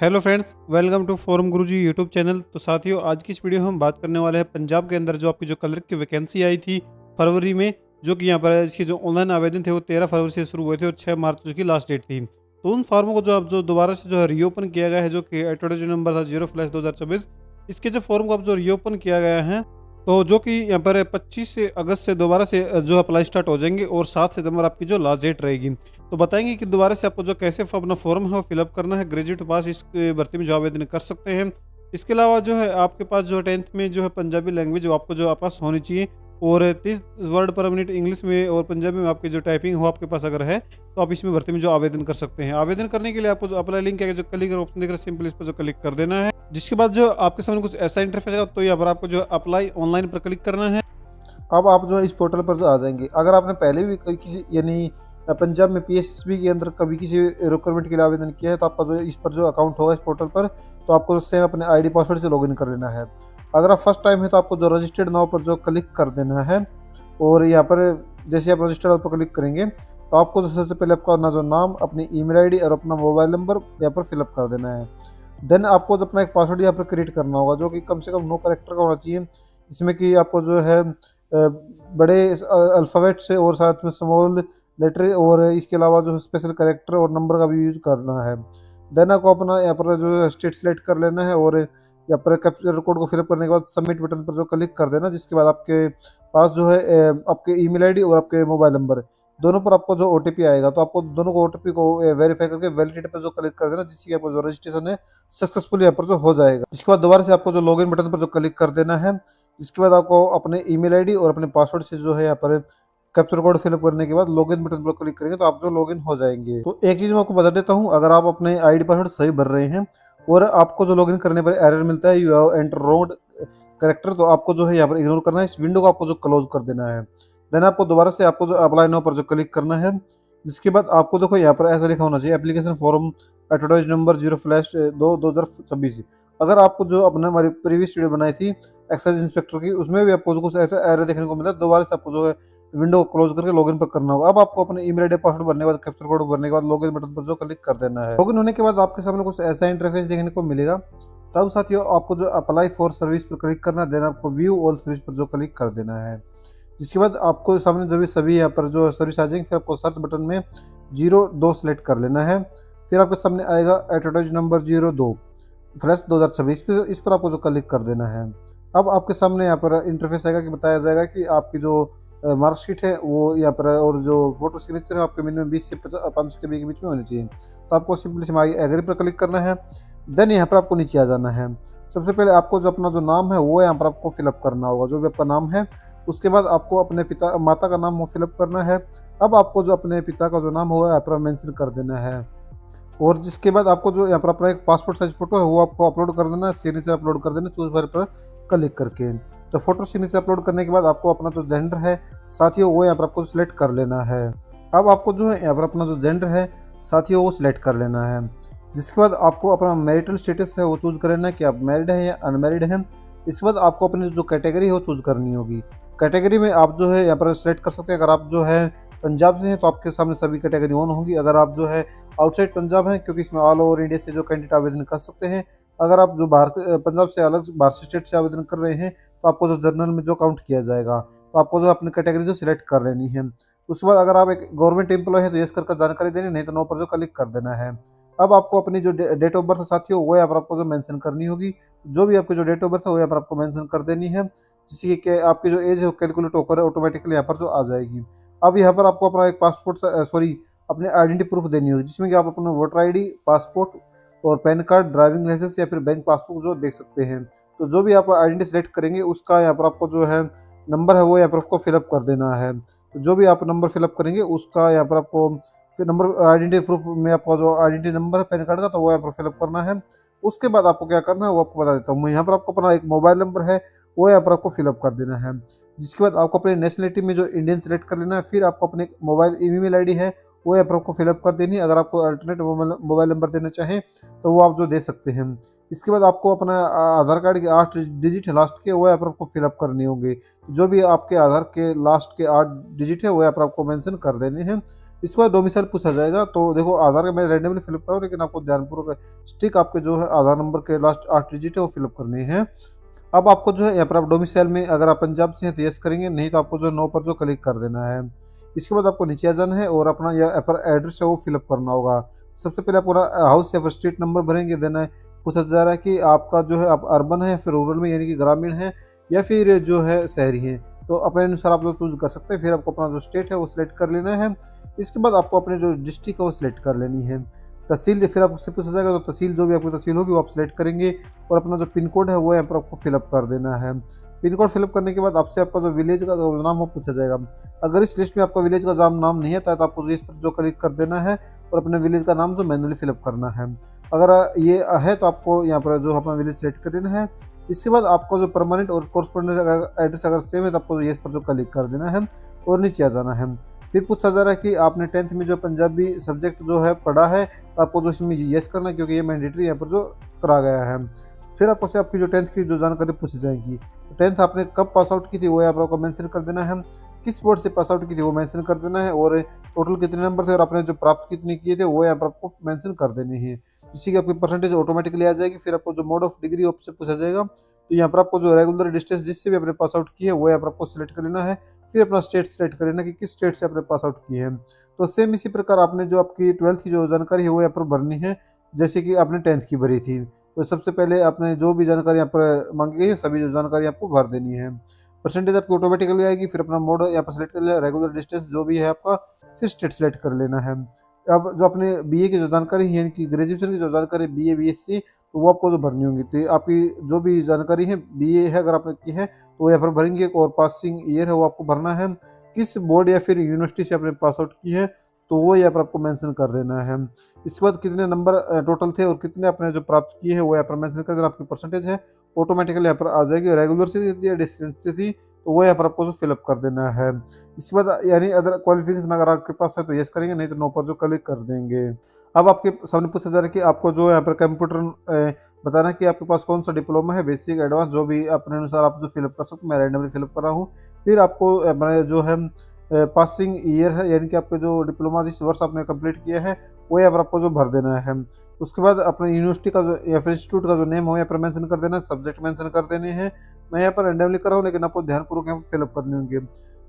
Hello friends, welcome to Forum Guruji YouTube channel. तो साथियों, आज की इस वीडियो में हम बात करने वाले हैं पंजाब के अंदर जो आपकी जो क्लर्क की वैकेंसी आई थी फरवरी में, जो कि यहाँ पर है, इसके जो ऑनलाइन आवेदन थे वो 13 फरवरी से शुरू हुए थे और 6 मार्च उसकी लास्ट डेट थी। तो उन फार्मों को जो अब जो दोबारा से जो है रीओपन किया गया है, जो कि एडवर्टाइज नंबर था 0/2024, इसके जो फॉर्म को अब जो रीओपन किया गया है, तो जो कि यहाँ पर 25 से अगस्त से दोबारा से जो अप्लाई स्टार्ट हो जाएंगे और 7 सितंबर आपकी जो लास्ट डेट रहेगी। तो बताएंगे कि दोबारा से आपको जो कैसे अपना फॉर्म है वो फिलअप करना है। ग्रेजुएट पास इस भर्ती में जो आवेदन कर सकते हैं। इसके अलावा जो है आपके पास जो 10th में जो है पंजाबी लैंग्वेज वो आपको जो पास होनी चाहिए और 30 वर्ड पर मिनट इंग्लिश में और पंजाबी में आपकी जो टाइपिंग हो आपके पास अगर है, तो आप इसमें भर्ती में जो आवेदन कर सकते हैं। आवेदन करने के लिए आपको जो अप्लाई लिंक है, जो क्लिक ऑप्शन दिख रहा है, सिंपल इस पर जो क्लिक कर देना है। जिसके बाद जो आपके सामने कुछ ऐसा इंटरफेस आएगा, तो यहाँ पर आपको जो अप्लाई ऑनलाइन पर क्लिक करना है। अब आप जो है इस पोर्टल पर जो आ जाएंगे। अगर आपने पहले भी कोई किसी यानी पंजाब में पीएसबी के अंदर कभी किसी रिक्वायरमेंट के लिए आवेदन किया है, तो आपका जो इस पर जो अकाउंट होगा इस पोर्टल पर, तो आपको सेम अपने आईडी पासवर्ड से लॉगिन कर लेना है। अगर आप फर्स्ट टाइम है तो आपको जो रजिस्टर्ड नाउ पर जो क्लिक कर देना है और यहाँ पर जैसे आप रजिस्टर्ड नाउ पर क्लिक करेंगे तो आपको जो सबसे पहले आपका अपना जो नाम, अपनी ईमेल आईडी और अपना मोबाइल नंबर यहाँ पर फिलअप कर देना है। देन आपको जो अपना एक पासवर्ड यहाँ पर क्रिएट करना होगा, जो कि कम से कम 9 कैरेक्टर का होना चाहिए, जिसमें कि आपको जो है बड़े अल्फ़ाबेट से और साथ में स्मॉल लेटर और इसके अलावा जो स्पेशल कैरेक्टर और नंबर का भी यूज़ करना है। देन आपको अपना यहाँ पर जो स्टेट सेलेक्ट कर लेना है और यहाँ पर कैप्चर कोड को फिलअप करने के बाद सबमिट बटन पर जो क्लिक कर देना, जिसके बाद आपके पास जो है आपके ईमेल आईडी और आपके मोबाइल नंबर दोनों पर आपको जो ओटीपी आएगा, तो आपको दोनों को ओटीपी को वेरीफाई करके वैलिडेट पर जो क्लिक कर देना, जिससे आपको जो रजिस्ट्रेशन है सक्सेसफुल यहाँ पर जो हो जाएगा। इसके बाद दोबारा से आपको जो लॉगिन बटन पर जो क्लिक कर देना है। इसके बाद आपको अपने ईमेल आईडी और अपने पासवर्ड से जो है यहाँ पर कैप्चर कोड फिलअप करने के बाद लॉगिन बटन पर क्लिक करेंगे तो आप जो लॉगिन हो जाएंगे। तो एक चीज़ मैं आपको बता देता हूँ, अगर आप अपने आईडी पासवर्ड सही भर रहे हैं और आपको जो लॉगिन करने पर एरर मिलता है, you have enter wrong character, तो आपको जो है यहाँ पर इग्नोर करना है, इस विंडो को आपको जो क्लोज कर देना है। देन आपको दोबारा से आपको जो अप्लाई नाउ पर जो क्लिक करना है। जिसके बाद आपको देखो यहाँ पर ऐसा लिखा होना चाहिए, एप्लीकेशन फॉर्म एडवर्टाइज नंबर 0/2/2026। अगर आपको जो अपने हमारी प्रीवियस वीडियो बनाई थी एक्साइज इंस्पेक्टर की, उसमें भी आपको कुछ ऐसा एरर देखने को मिला, दोबारा से आपको जो है विंडो को क्लोज करके लॉगिन पर करना होगा। अब आपको अपने ईमेल आईडी पासवर्ड भरने के बाद कैप्चर कोड भरने के बाद लॉगिन बटन पर जो क्लिक कर देना है। लॉगिन होने के बाद आपके सामने कुछ ऐसा इंटरफेस देखने को मिलेगा। तब साथियों आपको जो अप्लाई फॉर सर्विस पर क्लिक करना है, देन आपको व्यू ऑल सर्विस पर जो क्लिक कर देना है। जिसके बाद आपको सामने जो भी सभी यहाँ पर जो सर्विस आ जाएंगे, फिर आपको सर्च बटन में 02 सेलेक्ट कर लेना है। फिर आपके सामने आएगा एडवर्टाइज नंबर 02/2026 पे, इस पर आपको जो क्लिक कर देना है। अब आपके सामने यहाँ पर इंटरफेस आएगा कि बताया जाएगा कि आपकी जो मार्कशीट है वो यहाँ पर और जो फोटो सिग्नेचर है आपके मिनिमम 20 से 500 के बीच में होनी चाहिए। तो आपको सिंपली से एग्री पर क्लिक करना है। देन यहाँ पर आपको नीचे आ जाना है। सबसे पहले आपको जो अपना जो नाम है वो यहाँ पर आपको फिलअप करना होगा, जो भी आपका नाम है। उसके बाद आपको अपने पिता माता का नाम वो फिलअप करना है। अब आपको जो अपने पिता का जो नाम होगा यहाँ पर मेंशन कर देना है और जिसके बाद आपको जो यहाँ पर अपना एक पासपोर्ट साइज फोटो है वो आपको अपलोड कर देना है, सिग्नेचर अपलोड कर देना चूज फाइल पर क्लिक करके। तो फोटो सिग्नेचर अपलोड करने के बाद आपको अपना जो जेंडर है साथियों वो यहाँ पर आपको सिलेक्ट कर लेना है। अब आपको जो है यहाँ पर अपना जो जेंडर है साथियों वो सिलेक्ट कर लेना है। जिसके बाद आपको अपना मैरिटल स्टेटस है वो चूज कर लेना है कि आप मैरिड हैं या अनमैरिड हैं। इसके बाद आपको अपनी जो कैटेगरी है वो चूज करनी होगी। कैटेगरी में आप जो है यहाँ पर सिलेक्ट कर सकते हैं। अगर आप जो है पंजाब से हैं तो आपके सामने सभी कैटेगरी ऑन होंगी। अगर आप जो है आउटसाइड पंजाब हैं, क्योंकि इसमें ऑल ओवर इंडिया से जो कैंडिडेट आवेदन कर सकते हैं। अगर आप जो भारत पंजाब से अलग बाहर से स्टेट से आवेदन कर रहे हैं तो आपको जो जनरल में जो काउंट किया जाएगा, तो आपको जो अपनी कैटेगरी जो सिलेक्ट कर लेनी है। उसके बाद अगर आप एक गवर्नमेंट एम्प्लॉय है तो यस कर जानकारी देनी, नहीं तो नो पर जो क्लिक कर देना है। अब आपको अपनी जो डेट ऑफ बर्थ साथियों वो यहाँ पर आपको जो मेंशन करनी होगी। जो भी आपकी जो डेट ऑफ बर्थ है वो यहाँ पर आपको मेंशन कर देनी है, जिससे कि आपकी जो एज है वो कैलकुलेट होकर ऑटोमेटिकली यहाँ पर जो आ जाएगी। अब यहाँ पर आपको अपना एक पासपोर्ट सॉरी अपने आइडेंटिटी प्रूफ देनी होगी, जिसमें कि आप अपना वोटर आईडी, पासपोर्ट और पैन कार्ड, ड्राइविंग लाइसेंस या फिर बैंक पासबुक जो देख सकते हैं। तो जो भी आप आइडेंटिटी सेलेक्ट करेंगे उसका यहाँ पर आपको जो है नंबर है वो यहाँ पर आपको फिलअप कर देना है। तो जो भी आप नंबर फिलअप करेंगे उसका यहाँ पर आपको फिर नंबर आइडेंटिटी प्रूफ में आपका जो आइडेंटिटी नंबर है पैन कार्ड का, तो वो यहाँ पर फिलअप करना है। उसके बाद आपको क्या करना है वो आपको बता देता हूँ मैं। यहाँ पर आपको अपना एक मोबाइल नंबर है वो यहाँ पर आपको फिलअप कर देना है। जिसके बाद आपको अपनी नेशनलिटी में जो इंडियन सेलेक्ट कर लेना है। फिर आपको अपने मोबाइल ईमेल आईडी है वो यहाँ पर आपको फिलअप कर देनी है। अगर आपको अल्टरनेट मोबाइल नंबर देना चाहें तो वो आप जो दे सकते हैं। इसके बाद आपको अपना आधार कार्ड के 8 डिजिट है लास्ट के, वो यहाँ पर आपको फिलअप करने होंगे। जो भी आपके आधार के लास्ट के 8 डिजिट है वो यहाँ पर आपको मेंशन कर देने हैं। इसके बाद डोमिसाइल पूछा जाएगा। तो देखो आधार का मैं रैंडमली फिलअप कर रहा हूँ, लेकिन आपको ध्यानपूर्वक स्टिक आपके जो है आधार नंबर के लास्ट 8 डिजिट है वो फिलअप करनी है। अब आपको जो है यहाँ पर आप डोमिसाइल में अगर आप पंजाब से हैं तो यस करेंगे, नहीं तो आपको जो नो पर जो क्लिक कर देना है। इसके बाद आपको नीचे आ जाना है और अपना यहाँ पर एड्रेस है वो फिलअप करना होगा। सबसे पहले आप पूरा हाउस या फिर स्ट्रीट नंबर भरेंगे। देन पूछा जा रहा है कि आपका जो है आप अर्बन है फिर रूरल में यानी कि ग्रामीण है या फिर जो है शहरी है, तो अपने अनुसार आप लोग चूज कर सकते हैं। फिर आपको अपना जो स्टेट है वो सिलेक्ट कर लेना है। इसके बाद आपको अपने जो डिस्ट्रिक्ट है वो सिलेक्ट कर लेनी है। तहसील फिर आपसे पूछा जाएगा, तो तहसील जो भी आपकी तहसील होगी वो आप सिलेक्ट करेंगे और अपना जो पिन कोड है वो यहाँ पर आपको फिलअप कर देना है। पिन कोड फिलअप करने के बाद आपसे आपका जो विलेज का जो नाम हो पूछा जाएगा। अगर इस लिस्ट में आपका विलेज का नाम नहीं है तो आपको इस पर जो क्लिक कर देना है और अपने विलेज का नाम जो मैनुअली फिलअप करना है। अगर ये है तो आपको यहाँ पर जो अपना विलेज सेलेक्ट कर देना है। इसके बाद आपको जो परमानेंट और कोरस्पोंडेंस एड्रेस अगर सेम है तो आपको येस पर जो क्लिक कर देना है और नीचे आ जाना है। फिर पूछा जा रहा है कि आपने 10th में जो पंजाबी सब्जेक्ट जो है पढ़ा है, तो आपको जो इसमें येस करना है क्योंकि ये मैंडेटरी यहाँ पर जो करा गया है। फिर आपको से आपकी जो 10th की जो जानकारी पूछी जाएगी, तो 10th आपने कब पास आउट की थी वो यहाँ पर आपको मेंशन कर देना है। किस बोर्ड से पास आउट की थी वो मेंशन कर देना है और टोटल कितने नंबर थे और आपने जो प्राप्त कितने किए थे वो यहाँ पर आपको मेंशन कर देनी है, जिससे कि आपकी परसेंटेज ऑटोमेटिकली आ जाएगी। फिर आपको जो मोड ऑफ डिग्री आपसे पूछा जाएगा, तो यहाँ पर आपको जो रेगुलर डिस्टेंस जिससे भी आपने पास आउट की है वो यहाँ पर आपको सिलेक्ट कर लेना है। फिर अपना स्टेट सेलेक्ट कर लेना कि किस स्टेट से आपने पास आउट की है। तो सेम इसी प्रकार आपने जो आपकी 12th की जो जानकारी है वो यहाँ पर भरनी है, जैसे कि आपने 10th की भरी थी। तो सबसे पहले आपने जो भी जानकारी यहाँ पर मांगी गई है सभी जो जानकारी आपको भर देनी है। परसेंटेज आपकी ऑटोमेटिकली आएगी। फिर अपना मोड यहाँ पर सेलेक्ट कर लिया, रेगुलर डिस्टेंस जो भी है आपका, फिर स्टेट सेलेक्ट कर लेना है। अब जो अपने बीए की जो जानकारी है, इनकी ग्रेजुएशन की जो जानकारी बीए बीएससी, तो वो आपको जो भरनी होंगी। तो आपकी जो भी जानकारी है बीए है अगर आपने की है तो वो यहाँ पर भरेंगे और पासिंग ईयर है वो आपको भरना है। किस बोर्ड या फिर यूनिवर्सिटी से आपने पास आउट की है तो वो यहाँ पर आपको मेंशन कर देना है। इसके बाद कितने नंबर टोटल थे और कितने आपने जो प्राप्त किए हैं वो यहाँ पर मेंशन कर देना। आपकी परसेंटेज है ऑटोमेटिकली यहाँ पर आ जाएगी। रेगुलर से थी या डिस्टेंस से थी तो वो यहाँ पर आपको जो फिलअप कर देना है। इसके बाद यानी अदर क्वालिफिकेशन अगर आपके पास है तो यस करेंगे, नहीं तो नो पर जो क्लिक कर देंगे। अब आपके सामने पूछा जा रहा है कि आपको जो यहाँ पर कंप्यूटर बताना है कि आपके पास कौन सा डिप्लोमा है, बेसिक एडवांस जो भी अपने अनुसार आप जो फिलअप कर सकते हो। मैं रैंडमली फिलअप कर रहा हूँ। फिर आपको अपना जो है पासिंग ईयर है यानी कि आपका जो डिप्लोमा जिस वर्ष आपने कंप्लीट किया है वो यहाँ पर आपको जो भर देना है। उसके बाद अपने यूनिवर्सिटी का जो या फिर इंस्टीट्यूट का जो नेम हो यहाँ पर मेंशन कर देना है, सब्जेक्ट मेंशन कर देने हैं। मैं यहाँ पर रैंडमली कर रहा हूँ लेकिन आपको ध्यानपूर्वक यहाँ पर फिलअप करने होंगे।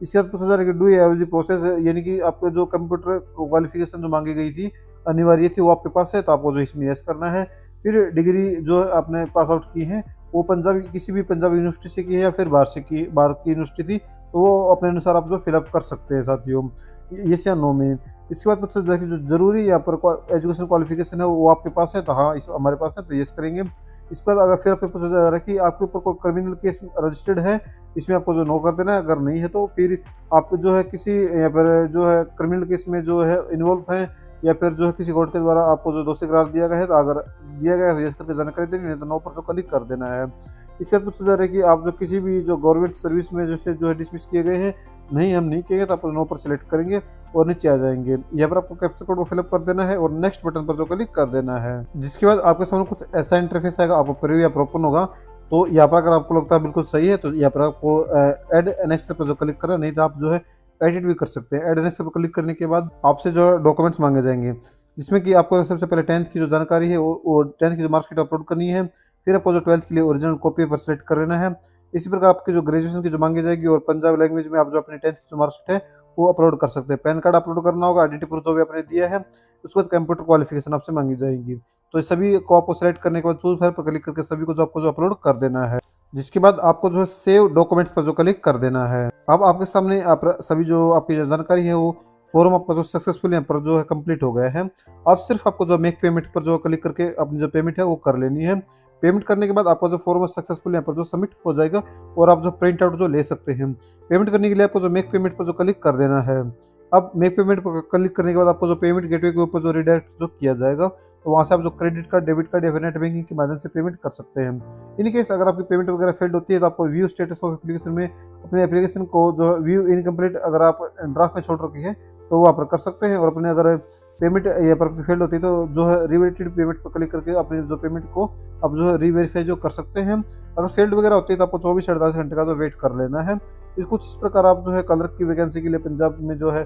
इसके बाद पूछा जा रहा है कि डू यू प्रोसेस यानी कि आपको जो कंप्यूटर क्वालिफिकेशन जो मांगी गई थी अनिवार्य थी वो आपके पास है, तो आपको जो इसमें यस करना है। फिर डिग्री जो आपने पास आउट की है वो पंजाब किसी भी पंजाब यूनिवर्सिटी से की है या फिर बाहर की यूनिवर्सिटी थी, तो वो अपने अनुसार आप जो फिलअप कर सकते हैं साथियों, यस या नो में। इसके बाद पूछा जाए कि जो जरूरी यहाँ पर एजुकेशन क्वालिफिकेशन है वो आपके पास है, तो हाँ इस हमारे पास है तो यस करेंगे। इसके बाद अगर फिर आपको पूछा जा रहा है कि आपके ऊपर कोई क्रिमिनल केस रजिस्टर्ड है, इसमें आपको जो नो कर देना है। अगर नहीं है तो फिर आप जो है किसी यहाँ पर जो है क्रिमिनल केस में जो है इन्वॉल्व है या फिर जो है किसी कोर्ट के द्वारा आपको जो दोषी करार दिया गया है, तो अगर दिया गया है तो यस करके जानकारी देनी, नहीं तो नो पर जो क्लिक कर देना है। इसके बाद पूछा जा रहा है कि आप जो किसी भी जो गवर्नमेंट सर्विस में जैसे जो है डिसमिस किए गए हैं, नहीं हम नहीं किए गए, तो आप नो पर सिलेक्ट करेंगे और नीचे आ जाएंगे। यहाँ पर आपको कैप्चर कोड को फिलअप कर देना है और नेक्स्ट बटन पर जो क्लिक कर देना है, जिसके बाद आपके सामने कुछ ऐसा इंटरफेस आएगा, आपको प्रीव्यू यहाँ पर ओपन होगा। तो यहाँ पर अगर आपको लगता है बिल्कुल सही है तो यहाँ पर आपको एड एनेक्स पर जो क्लिक करें, नहीं तो आप जो है एडिट भी कर सकते हैं। एड एनेक्स पर क्लिक करने के बाद आपसे जो है डॉक्यूमेंट्स मांगे जाएंगे, जिसमें कि आपको सबसे पहले 10th की जो जानकारी है वो 10th की जो मार्कशीट अपलोड करनी है। फिर आपको जो 12th के लिए ओरिजिनल कॉपी पर सेलेक्ट कर लेना है। इसी प्रकार आपकी जो ग्रेजुएशन की जो मांगी जाएगी और पंजाबी लैंग्वेज में आप जो अपने 10th की जो मार्कशीट है वो अपलोड कर सकते हैं। पैन कार्ड अपलोड करना होगा, आइडेंटिटी प्रूफ जो भी आपने दिया है। उसके बाद कंप्यूटर क्वालिफिकेशन आपसे मांगी जाएगी। तो सभी को आपको सेलेक्ट करने के बाद चूज फाइल पर क्लिक करके सभी को जो आपको जो अपलोड कर देना है, जिसके बाद आपको जो है सेव डॉक्यूमेंट्स पर जो क्लिक कर देना है। अब आपके सामने आप सभी जो आपकी जो जानकारी है वो फॉर्म आपका जो सक्सेसफुल यहाँ पर जो है कंप्लीट हो गया है। अब सिर्फ आपको जो मेक पेमेंट पर जो क्लिक करके अपनी जो पेमेंट है वो कर लेनी है। पेमेंट करने के बाद आपका जो फॉर्म सक्सेसफुल यहाँ पर जो सबमिट हो जाएगा और आप जो प्रिंट आउट जो ले सकते हैं। पेमेंट करने के लिए आपको जो मेक पेमेंट पर जो क्लिक कर देना है। अब मेक पेमेंट पर क्लिक करने के बाद आपको जो पेमेंट गेटवे के ऊपर जो रिडायरेक्ट जो किया जाएगा, तो वहाँ से आप जो क्रेडिट कार्ड, डेबिट कार्ड या फिर नेट बैंकिंग के माध्यम से पेमेंट कर सकते हैं। इन केस अगर आपकी पेमेंट वगैरह फेल्ड होती है तो आपको व्यू स्टेटस ऑफ एप्लीकेशन में अपने एप्लीकेशन को जो व्यू इनकम्प्लीट अगर आप ड्राफ्ट में छोड़ रखी है तो वहाँ पर कर सकते हैं। और अपने अगर पेमेंट यहाँ पर फेल्ड होती है तो जो है रिवेटेड पेमेंट पर क्लिक करके अपनी जो पेमेंट को आप जो है रीवेरीफाई जो कर सकते हैं। अगर फेल्ड वगैरह होती है तो आपको 24 से 48 घंटे का जो वेट कर लेना है। इस कुछ इस प्रकार आप जो है कलर की वैकेंसी के लिए पंजाब में जो है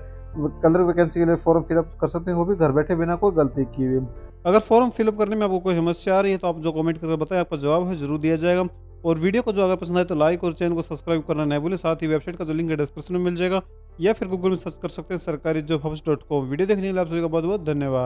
कलर वैकेंसी के लिए फॉर्म फिलअप कर सकते हैं, वो भी घर बैठे बिना कोई गलती किए हुए। अगर फॉर्म फिलअप करने में आपको कोई समस्या आ रही है तो आप जो कमेंट करके बताएं, आपका जवाब है जरूर दिया जाएगा। और वीडियो को जो अगर पसंद आए तो लाइक और चैनल को सब्सक्राइब करना नहीं भूलें। साथ ही वेबसाइट का जो लिंक है डिस्क्रिप्शन में मिल जाएगा, या फिर गूगल में सर्च कर सकते हैं सरकारी जॉब हब्स.com। वीडियो देखने के लिए आप सभी का बहुत बहुत धन्यवाद।